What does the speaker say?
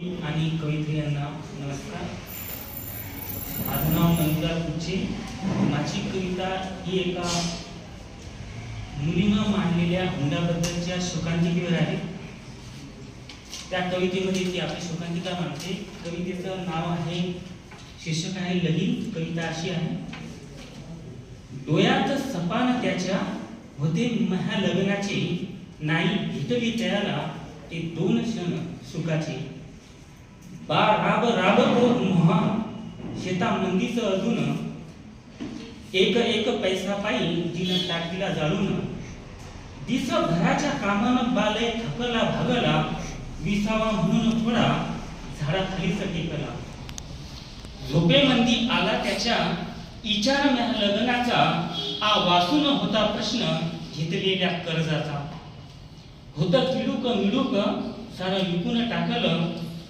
आणि कवित्री यांना नमस्कार. माझं नाव मंजुळा कुचे. माझी कविता ही एका मुलीनं मांडलेल्या हुंड्याबद्दलच्या शोकांतिकेवर आहे. त्या कवितेमध्ये ती आपली शोकांतिका मांडते. कवितेचं नाव आहे, शीर्षक आहे लगीन. कविता अशी आहे. डोळ्यात सपान त्याच्या होते महा लग्नाचे, नाही भेटली त्याला ते दोन क्षण सुखाचे. बा राब राब मोहा शेता मंदीच अजून, एक एक पैसा पायी जिनं टाकीला जाळून. दिस घराच्या कामानं बालय थकला भागला, विसावा म्हणून थोडा झाडाखालीच टेकला. झोपेमंदी आला त्याच्या विचार लग्नाचा, आ वासून होता प्रश्न घेतलेल्या कर्जाचा. होतं किडूक मिडूक सारं विकून टाकलं,